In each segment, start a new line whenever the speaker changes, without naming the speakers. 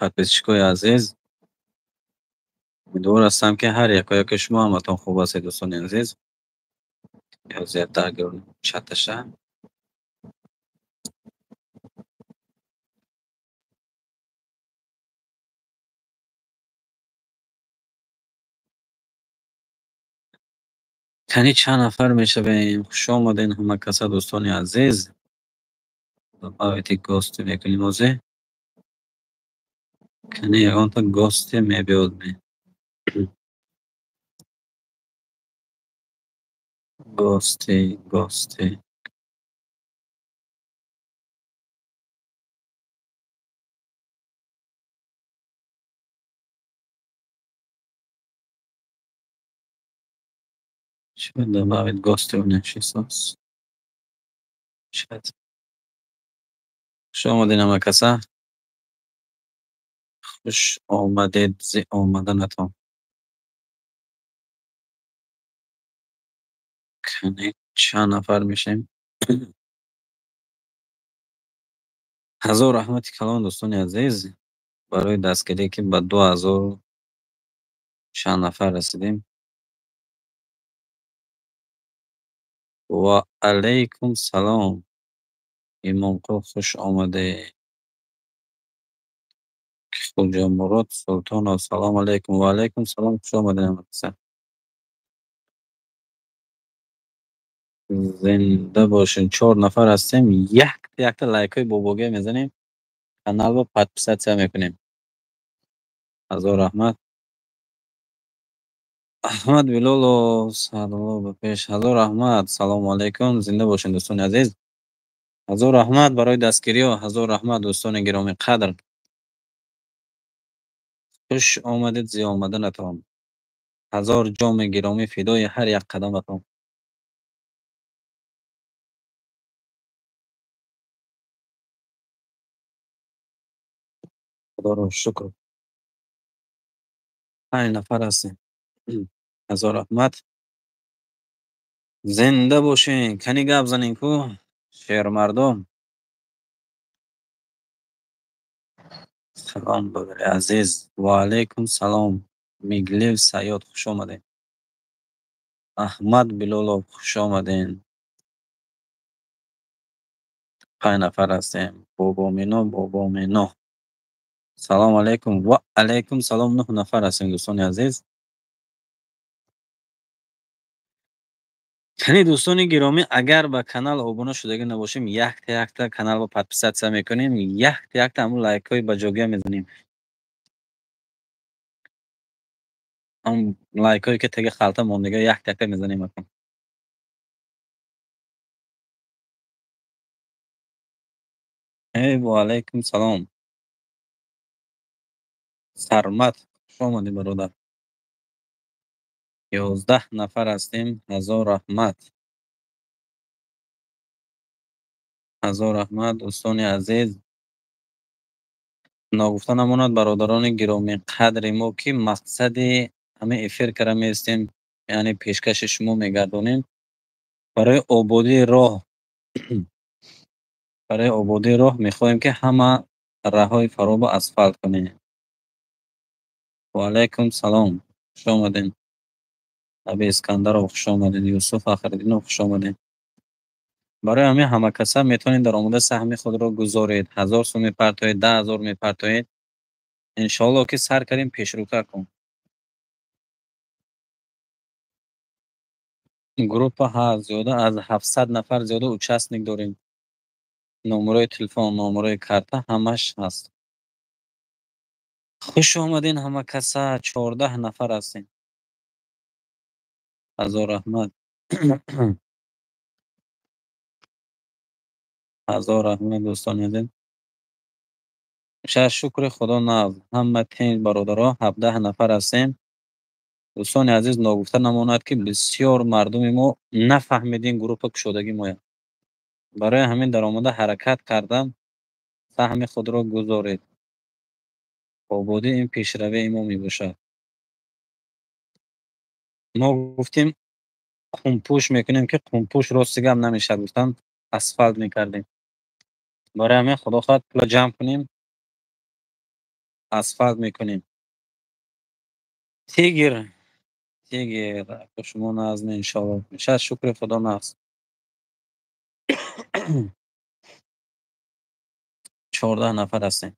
подписчикои азиз, умедвор ҳастам, ки ҳар якояки шумо ҳаматон хуб ҳастед. Дӯстони азиз, ё зиёдтар гирем чаташа. кани чанд нафар мешавем? Хушомадед ҳама каса, дӯстони азиз. Добавити гости мекунем озе. Кани ягонта гости мебиёд ме. Гости. Чӣ добавит гости унашисос? Чат. Хушомадед ҳама каса. Хуш омадед зи омаданатон. Кани чанд нафар мешавем? ҳазор раҳмати калон, дӯстони азиз. Барои дастгирӣ ки ба 2000 чанд нафар расидем. Ва алайкум салом. Имомқул хуш омадед. Хоҷа Мурод Султонов салом алайкум. Ва алайкум салом. Хуш омадед ҳама каса. Зинда бошед. 4 нафар ҳастем. Якта лайкои бобоге мезанем. Каналро подписатсия мекунем. ҳазор раҳмат. Аҳмад Билолов салом ба пеш. ҳазор раҳмат. Салому алайкум. Зинда бошед дӯстони азиз. ҳазор раҳмат барои дастгириҳо. ҳазор раҳмат дӯстони гироми қадр. хуш омадед зи омаданатон. ҳазор ҷоми гиромӣ фидои ҳар як қадаматон. худоро шукр. 5 нафар ҳастем. ҳазор раҳмат. Зинда бошен. Кани гап занем ку шермардом. Салом бодари азиз. Ва алайкум салом. Миглев Саёд хуш омадед. Аҳмад Билолов хуш омадед. 5 нафар ҳастем. Бобомино. Салом алайкум. Ва алайкум салом. 9 нафар ҳастем дӯстони азиз. Кани дӯстони гиромӣ, агар ба канал обуна шудагӣ набошем, якта каналро подписатсия мекунем, якта ҳамун лайкҳои ба ҷогия мезанем. Ҳамун лайкҳое ки таги халта мондага якта мезанем акун. Ва алайкум салом. Сармат хуш омадед бародар. 11 нафар ҳастем. ҳазор раҳмат. ҳазор раҳмат дӯстони азиз. Ногуфта намонад бародарони гироми қадри мо, ки мақсади ҳамин эфир кара меистем, яъне пешкаши шумо мегардонем барои ободии роҳ. Барои ободии роҳ мехоҳем, ки ҳама раҳҳои фароба асфалт кунем. Ва алайкум салом. Хуш омадед. Аби Искандаров хуш омадед. Юсуф Ахирдинов хуш омадед. барои ҳамин ҳама каса метавонед даромада саҳми худро гузоред. 1000 сум мепартоед, 10000 мепартоед. иншоалло ки сар кардем пешрӯтар кун. группа ҳаст, зиёда аз 700 нафар зиёда участник дорем. номерои телефон, номерои карта ҳамаш ҳаст. хуш омадед ҳама каса. 14 нафар ҳастем. ҳазор раҳмат. ҳазор раҳмат дӯстони азиз. шукри худо навз. Ҳама тенҷ бародаро 17 нафар ҳастем. дӯстони азиз, ногуфта намонад, ки бисёр мардуми мо нафаҳмидем группа кушодагии моя. барои ҳамин даромада ҳаракат кардам, саҳми худро гузоред. ободӣ ин пешравии мо мебошад. мо гуфтем хумпӯш мекунем, ки хумпӯш рости гап намешавад. гуфтам асфалт мекардем. барои ҳамин худо хоҳад пула ҷамъ кунем. اسفالت میکنیم. تیگر تیگر به شما ناز نه انشاءالله میشه. شکر خدا ناز 14 نفر هستیم.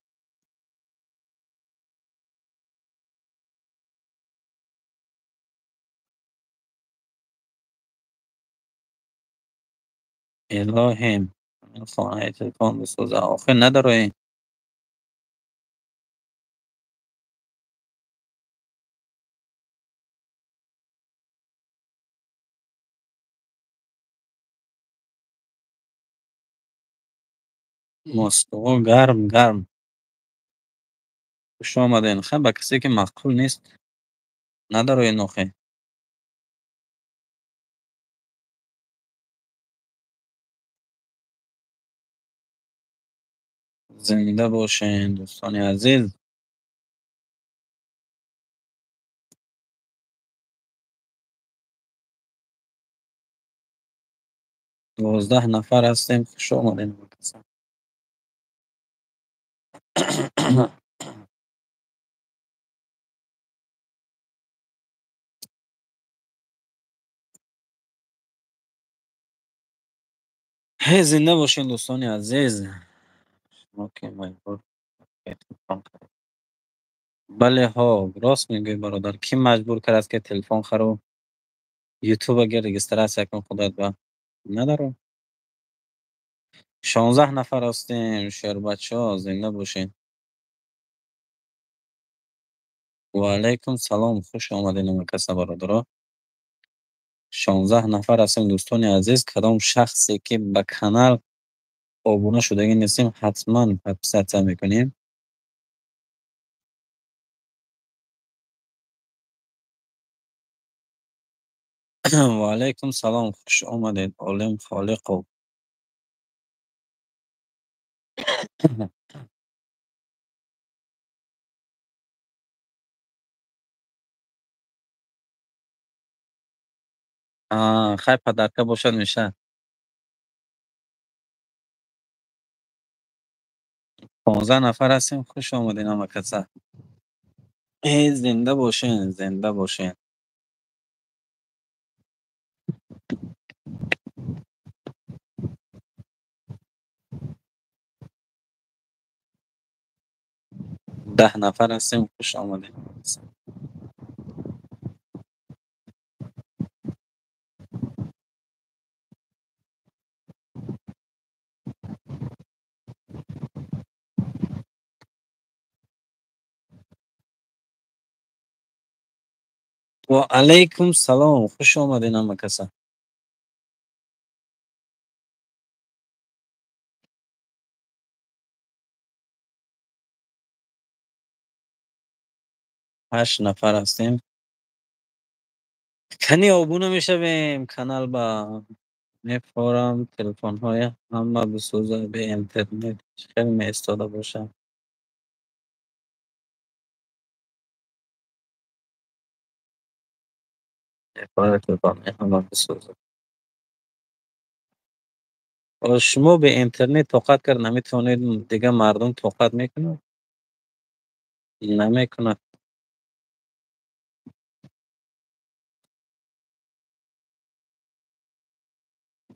الهیم این خانه تلفن بسوزه آخه نداره. مسکو گرم گرم. خوش آمدین. خیلی به کسی که معقول نیست نداره نوخه. زنده باشین دوستان عزیز. 12 نفر هستیم. خوش آمدین به کسی. هی زنده باشین دوستان عزیز. ما که مجبور تلفن خرید. بله ها راست میگی برادر. کی مجبور کرد که تلفن خرو یوتیوب اگر رجیستراسیون کن خودت با ندارم. 16 نفر هستیم. شهر بچه ها زنده باشین. و علیکم سلام. خوش آمدین مکس برادر. 16 نفر هستیم دوستان عزیز. کدام شخصی که به کانال آبونه شدگی نیستیم حتما حبسته میکنیم. و علیکم سلام. خوش آمدید عالم خالق و خیلی پدرکه باشد میشه. 15 نفر هستیم. خوش آمدین مکس. زنده باشین زنده باشین. 10 نفر هستیم. خوش آمدین. و علیکم سلام. خوش آمدین مکس. 8 نفر هستیم. کنی آبونه میشویم کانال با میفورم تلفن های همه بسوزه به اینترنت خیلی می استاده باشم. میفوره تلفن همه بسوزه. شما به اینترنت طاقت کرد نمیتونید دیگه مردم طاقت میکنه نمیکنه.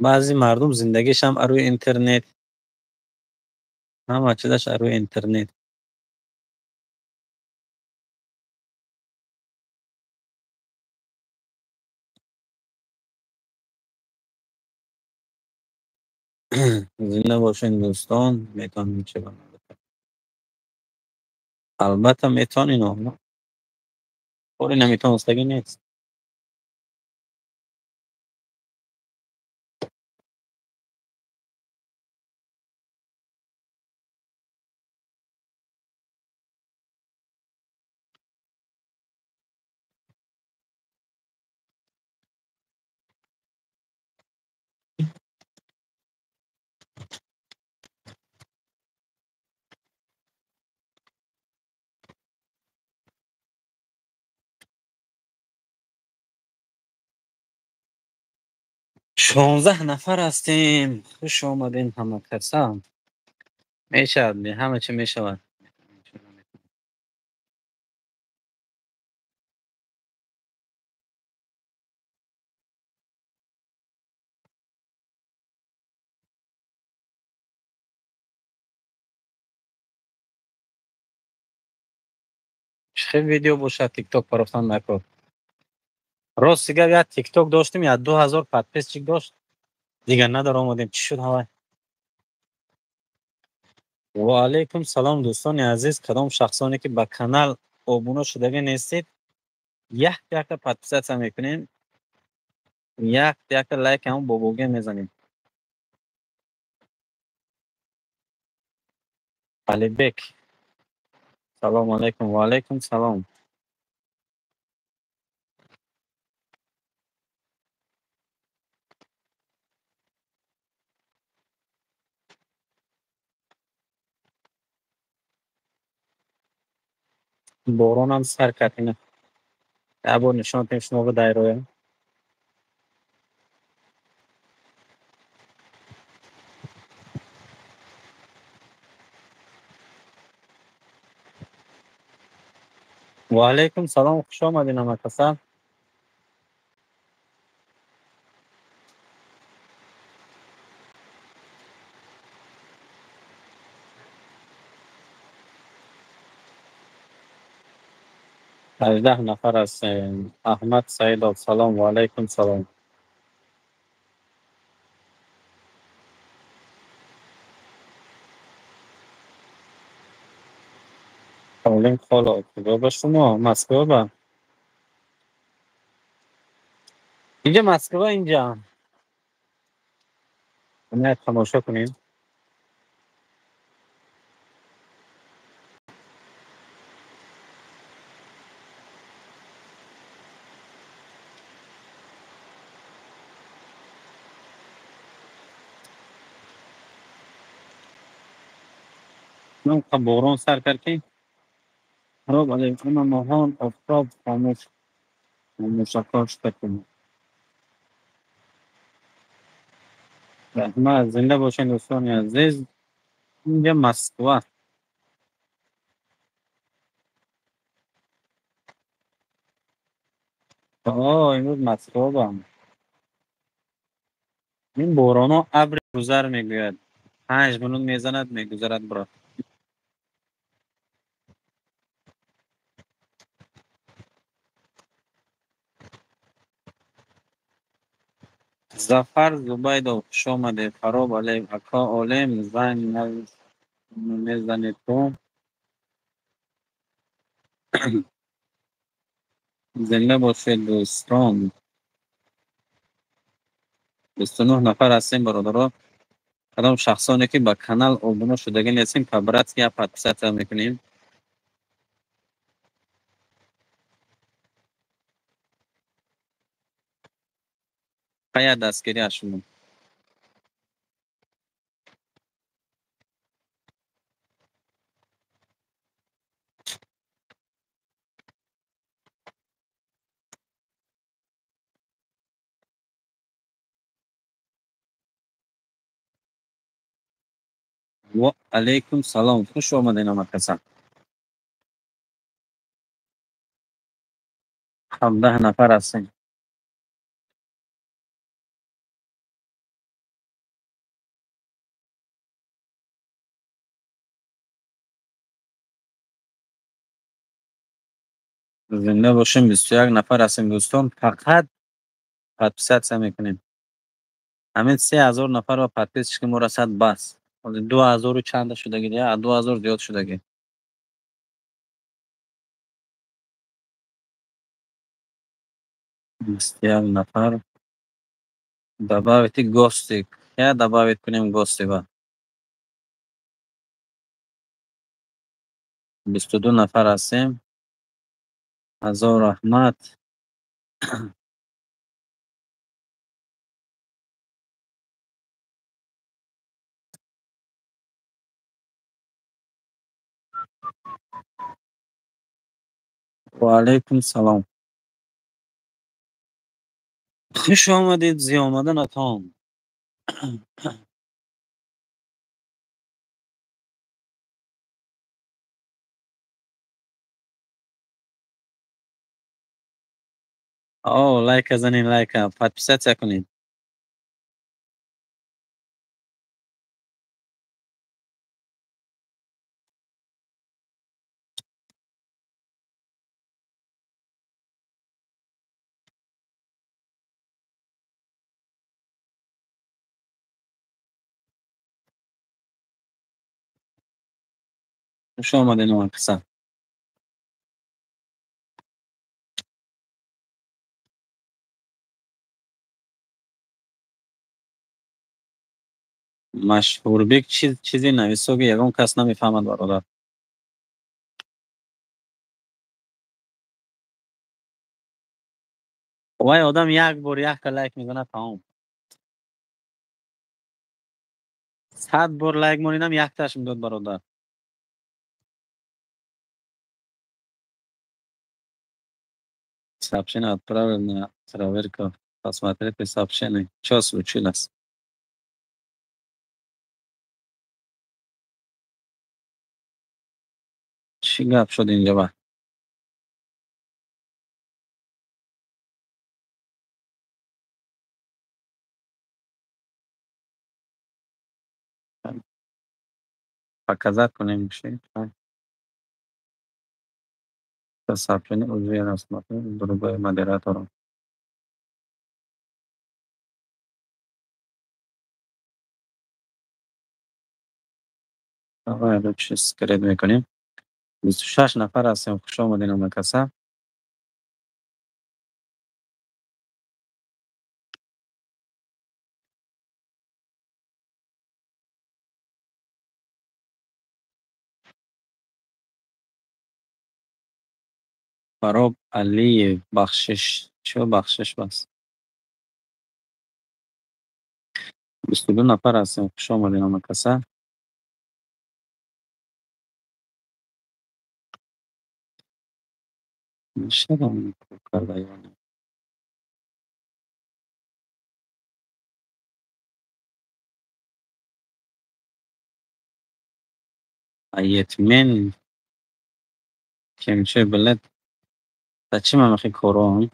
بعضی مردم زندگیش هم روی اینترنت. همه چیزش روی اینترنت. زنده باشین دوستان. میتونیم چه کنیم. البته میتونین اما خوری نمیتونستگی نیست. شانزده نفر هستیم. خوش آمدین همه کسا. میشود همه چی میشود. چه ویدیو باشه تیک توک پرفتن نکن. راست دیگه یا تیک توک داشتیم یا 2000 پادپیس چی داشت دیگه نداره آمدیم چی شد هوا. و علیکم سلام دوستان عزیز، کدام شخصانی که به کانال ابونا شدگی نیستید یک یک پادپیس هم میکنین، یک یک لایک هم بابوگه میزنید. علی بک سلام علیکم. و علیکم سلام. باران هم سر کتینه ابو نشان تیم شما به دایره. و علیکم سلام، خوش آمدین همه کسا. هجده نفر هستین. احمد سعید سلام و علیکم سلام. اولین خالا کجا به شما مسکو با اینجا مسکو اینجا نه تماشا کنین. من باران سر کرد رو ولی اما ماهان افتاب خاموش مشکاش بکنم. رحمت زنده باشین دوستان عزیز. اینجا مسکو. امروز مسکو با این باران ها ابر گذر میگوید 5 minut میزند میگذرد برا. زفر زبید و خوش آمده فراب علیه اکا عالم زنگ میزنید تو. زنده باشید دوستان. 29 نفر هستیم برادرها. کدام شخصانی که با کانال ابونا شدگی نیستیم پبرت یا پادپیسات میکنیم. خیلی دستگیری هستیم. و علیکم سلام، خوش آمدین آمد کسا. 17 نفر هستیم. زنده باشیم. 21 نفر هستیم دوستان. فقط پادپیسات میکنیم. همین 3000 نفر و پادپیس که ما رسد بس. 2000 و چند شدگی دیگه 2000 زیاد شدگی. 21 نفر. دباوتی گوستی یا دباوت کنیم گوستی با. 22 نفر هستیم. هزار رحمت. و علیکم سلام. خوش آمدید زی آمدن اتام. لایک زنین لایک پادپیسات کنین. خوش آمدین و قصه. مشهور بیگ چیزی نویسو که یگان کس نمیفهمد برادر. وای آدم یک بار یک تا لایک میزنه تمام. 100 بار لایک مونیدم یک تاش میداد برادر. Сообщение отправлено. Проверка. Посмотрите сообщение. Что случилось? چی گپ شد اینجا با؟ показать کنیم میشه. сообщение уже я рассмотрел. Другой модератор. آقا رو چیز کرد میکنیم. 26 نفر هستیم. خوش آمدین مکسا. فراب علی بخشش. چه بخشش بس؟ 22 نفر هستیم. خوش آمدین مکسا. میشه دارم کرده یا نه؟ ایتمن که میشه بلد. تا چی من مخی کارو هم.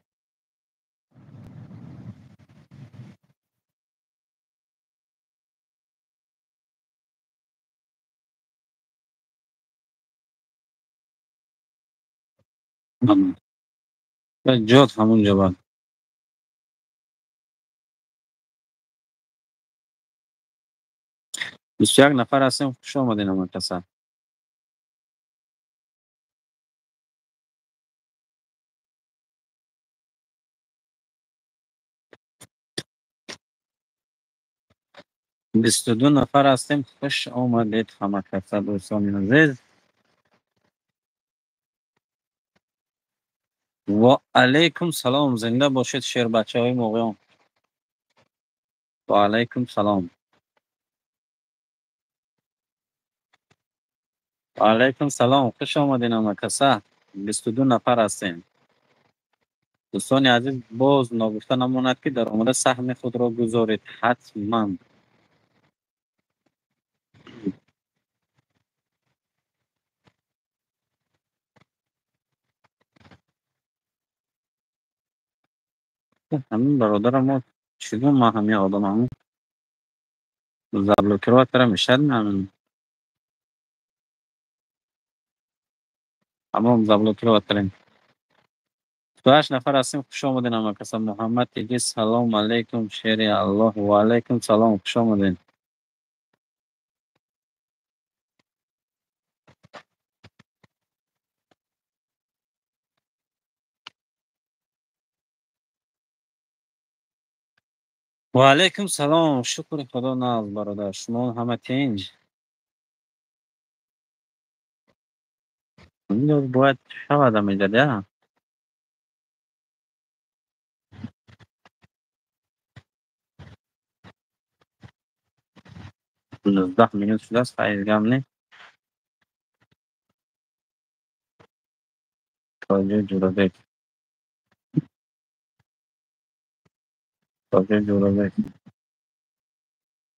جات همون جواب. 21 نفر هستیم. خوش آمدین مکسا. 22 نفر هستیم. خوش آمدید همه کسا دوستان عزیز. و علیکم سلام. زنده باشید شیر بچه های موقعان. و علیکم سلام. و علیکم سلام. خوش آمدین همه کسا. 22 نفر هستیم. دوستان عزیز باز نگفته نماند که در آمده سهم خود را گذارید حتما. همین برادر ما چیزون ما همین آدم همون زبلوکی رو تر میشد همین همون زبلوکی رو ترین. 28 نفر هستیم. خوش آمدین همه کسا. محمد تیگی سلام علیکم شیر الله. و علیکم سلام. خوش آمدین. و علیکم سلام. شکر خدا ناز برادر. شما همه تینج. اینجا باید شود میداده. 19 minut شده است. فایزگام نه. تاجه جورابک. تاجه جورابک.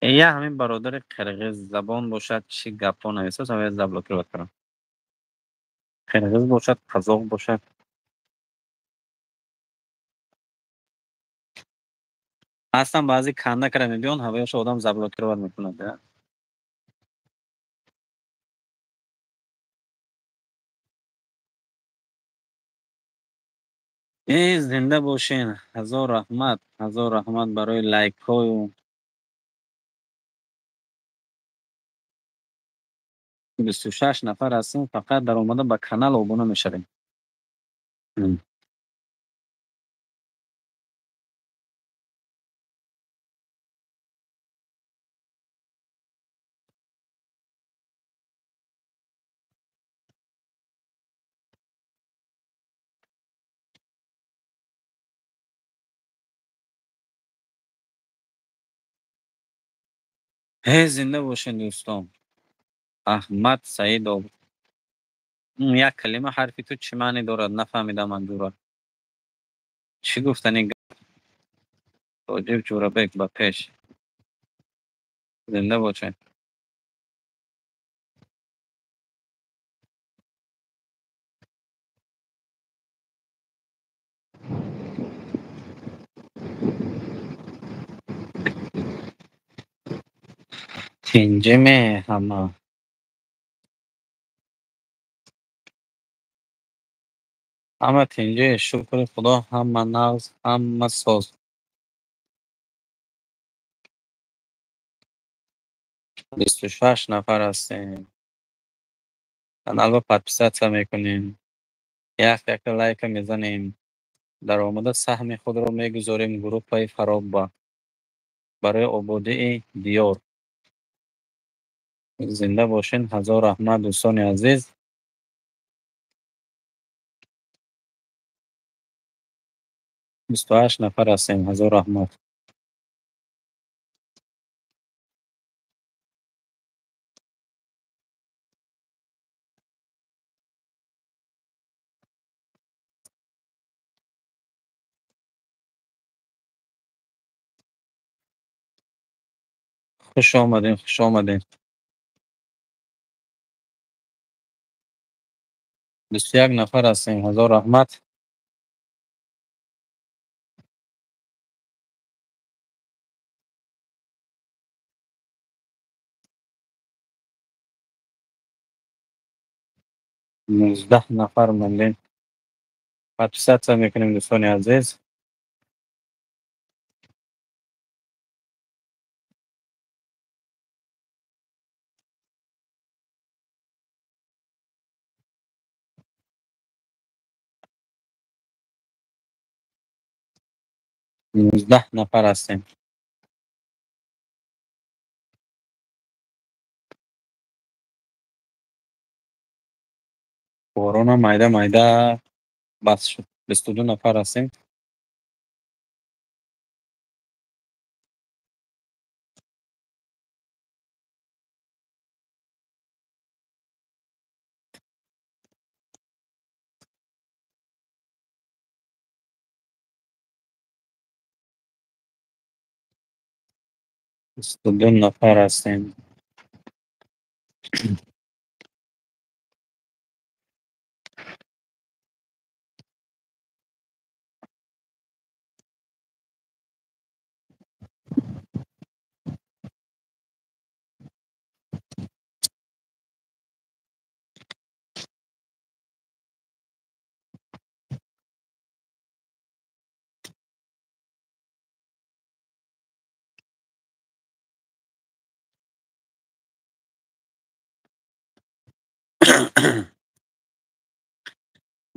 یه همین برادر قرقیز زبان باشد چی گپا نویسه سوی زبلوکی رو کنم. قرقیز باشد قزاق باشد. اصلا بعضی کنده کرده میبیان هوایش آدم زبلوکی رو میکنند. ای زنده باشین. هزار رحمت برای لایک های و 26 نفر هستیم، فقط در اومده به کانال ابونه میشویم. هی زنده باشین دوستان. احمد سعید آب. یک کلمه حرفی تو چی معنی دارد نفهمیدم منظورت. چی گفتنی؟ توجیب جوربک به پیش. زنده باشین. تنجمه همه تنجه شکر خدا، همه نغز، همه ساز. 26 نفر هستیم. کانال رو پادپیسات میکنیم. یک لایک میزنیم. در آمده سهم خود رو میگذاریم گروه پای فراب با برای عبوده دیار. زنده باشین. هزار رحمت دوستان عزیز. 28 نفر هستیم. هزار رحمت. خوش آمدین. خوش آمدین. 21 نفر هستیم. هزار رحمت. 19 نفر موندیم. پادپیسات میکنیم دوستان عزیز. 19 نفر هستیم. کرونا مایده مایده بس شد. 22 نفر هستیم. بیست و دو نفر هستیم.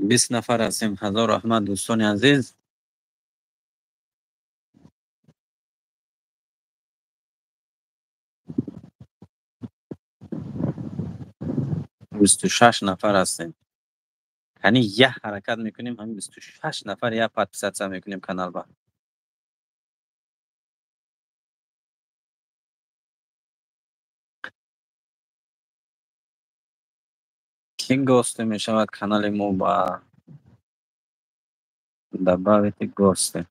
بیست نفر هستیم. هزار رحمت دوستان عزیز. 26 نفر هستیم. یعنی یه حرکت میکنیم همین 26 نفر یه پادپیسات میکنیم کانال با. کی گوسته میشود کانال مو با دباوی گوسته.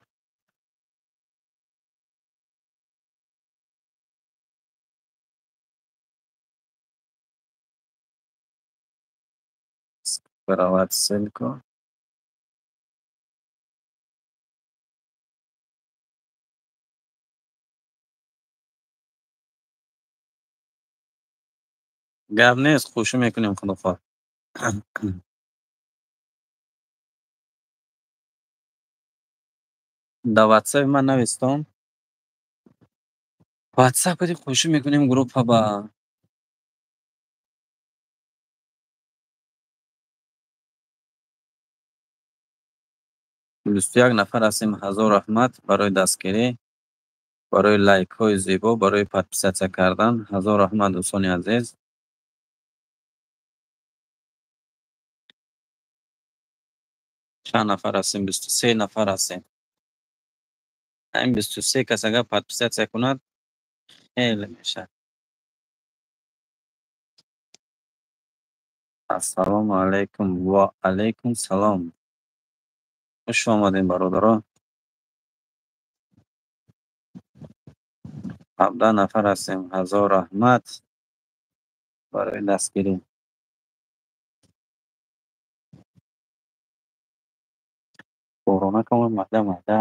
براوات سلکو. گرم نیست. خوشی میکنیم خدا خواه. در واتساپ من نوستم. واتساپ کدی خوشی میکنیم گروپ ها با 21 нафар ҳастем. ҳазор раҳмат барои дастгирӣ, барои лайкҳои зебо, барои подписатсия кардан. ҳазор раҳмат дӯстони азиз. чанд нафар ҳастем? 23 нафар ҳастем. ҳамин 23 кас агар подписатсия кунад хеле мешавад. ассалому алайкум. Ва алайкум салом. хуш омадем бародарон. 17 нафар ҳастем. ҳазор раҳмат барои дастгирӣ. борона камон майда майда.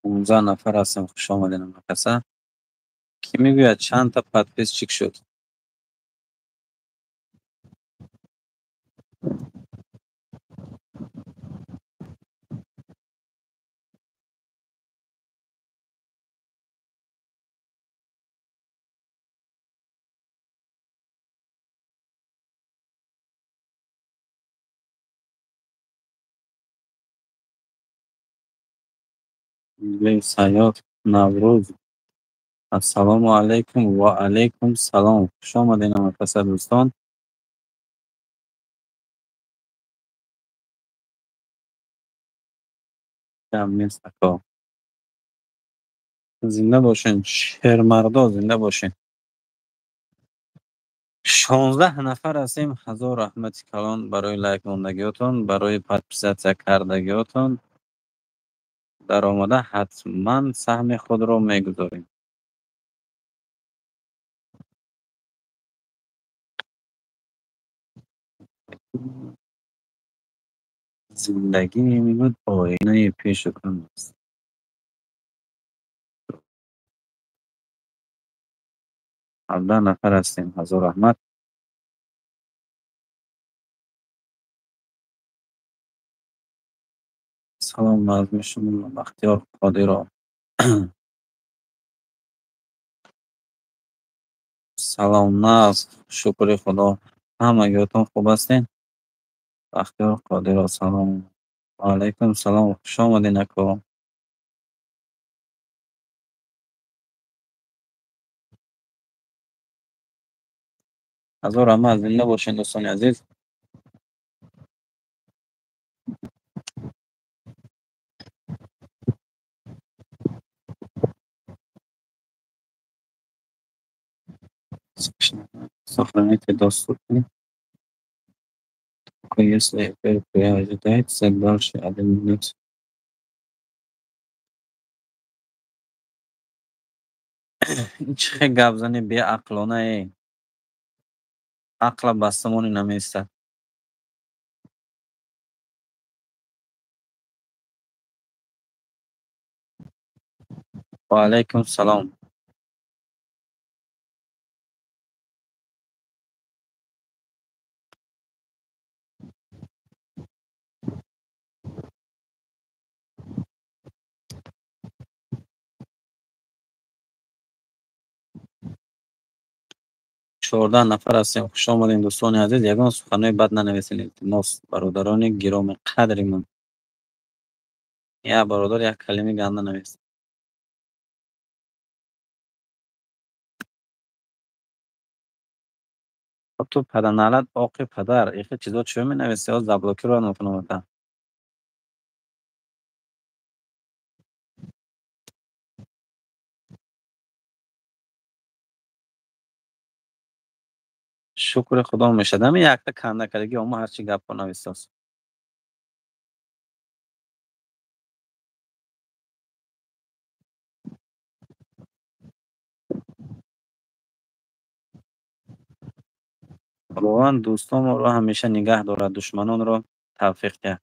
15 нафар ҳастем. хуш омадем ҳамакаса. Ки мегӯяд чандта подписчик шуд? Миллии саёҳ Наврӯз. ассалому алайкум. Ва алайкум салом. хуш омадем ҳамакаса дӯстон. кам нест ако. зинда бошен шермардо, зинда бошен. 16 нафар ҳастем. ҳазор раҳмати калон барои лайк мондагиотон, барои подписатсия кардагиотон. дар омада ҳатман саҳми худро мегузорем. зиндагӣ мемонад оинаи пешу кам аст. 17 нафар ҳастем. ҳазор раҳмат. салом назми шумо бахтиёр қодиров. салом назм. шукри худо. ҳамагиотон хуб ҳастен? бахтиёр қодиров салом. ваалайкум салом. хуш омадед ако. ҳазор раҳмат. зинда бошед дӯстони азиз. сохраните доступны. Если ФРП ожидается дальше 1 минут. чӣ гап зани беақлонае? ақла бастамони намеистад. ваалайкум салом. чордаҳ нафар ҳастем. хуш омадем дӯстони азиз. Ягон суханҳои бад нанависед илтимос. бародарони гироми қадри ман. як бародар як калимаи ганда нависад. ту паданалат оқи падар. ихе чизо чиё менависи? ҳоз заблокиро мекунам ата. шукри худо мешад. ҳамин якта кандакадаги омо ҳарчи гапҳо нависост. худованд дӯстонро ҳамеша нигаҳ дорад, душманонро тавфиқ диҳад.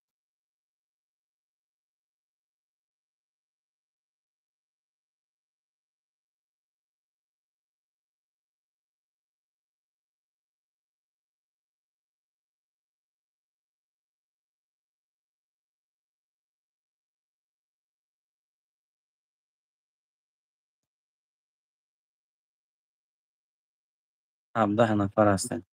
17 نفر هستیم.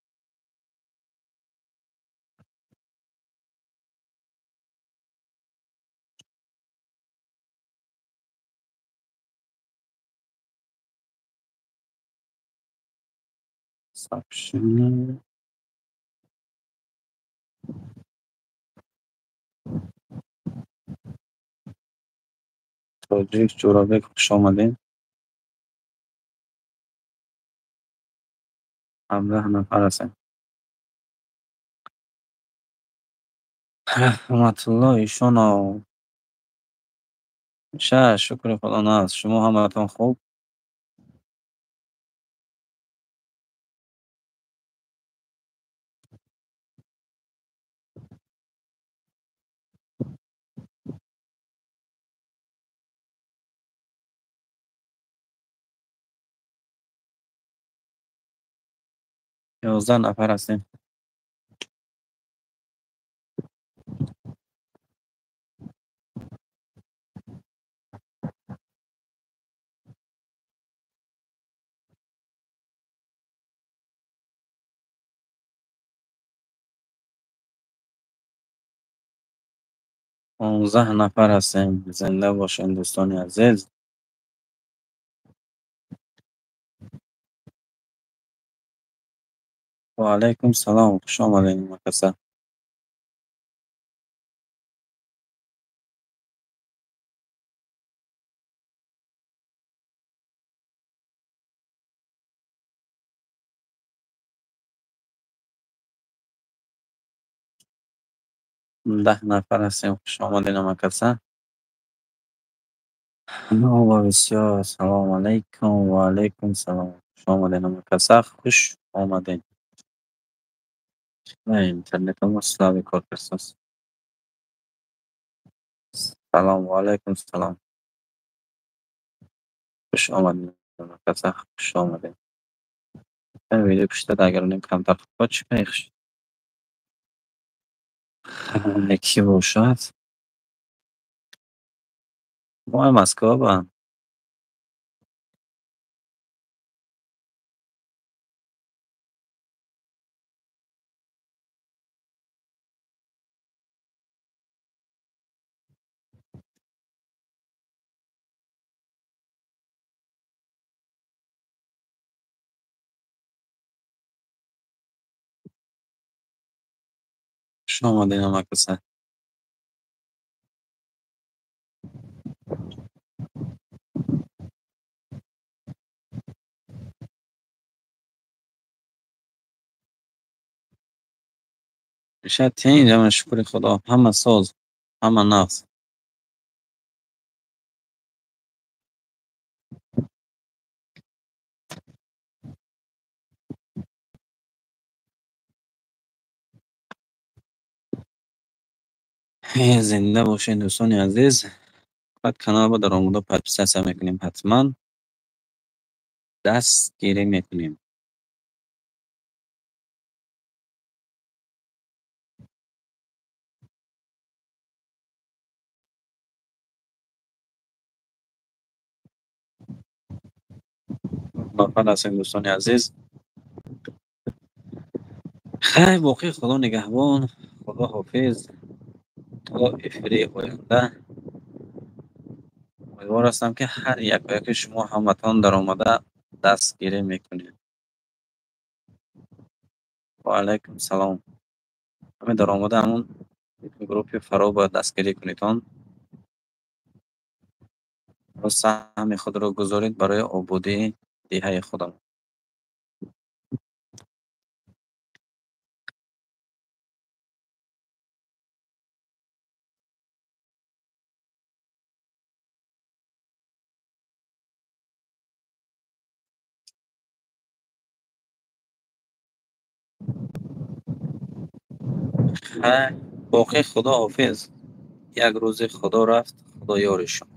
ساکشن توجیه جورابک خوش آمدین. 17 نفر هستیم. رحمت الله ایشان شکر خدا ناز. شما همتون خوب؟ یازده نفر هستیم. پانزده نفر هستیم. زنده باشین دوستان عزیز. و علیکم سلام، خوش آمدین مکسر. ده نفر هستیم. خوش آمدین مکسر. و بسیار سلام علیکم. و علیکم سلام، خوش آمدین مکسر. خوش آمدین. نه اینترنت هم اصلا کار کرد. سلام و علیکم سلام، خوش آمدین مکسر. خوش آمدین. این ویدیو کشته اگر نیم کمتر خود چی پیخش یکی باشد. ما مسکو با خوش آمدین مکسر. شاید تین جمع شکر خدا. همه ساز، همه نفس. زنده باشین دوستان عزیز. بعد کانال با در آمودا پس میکنیم. حتما دست گیری میکنیم. موفق هستین دوستان عزیز. خیلی باقی خدا نگهبان. خدا حافظ تا افری آینده. امیدوار هستم که هر یک شما همتان در آمده دستگیری میکنید. و علیکم سلام. همه در آمده همون گروپ فرا باید دستگیری کنیدان و سهم خود را گذارید برای آبادی دیهای خودم. باقی خدا حافظ. یک روز خدا رفت، خدا یارشون.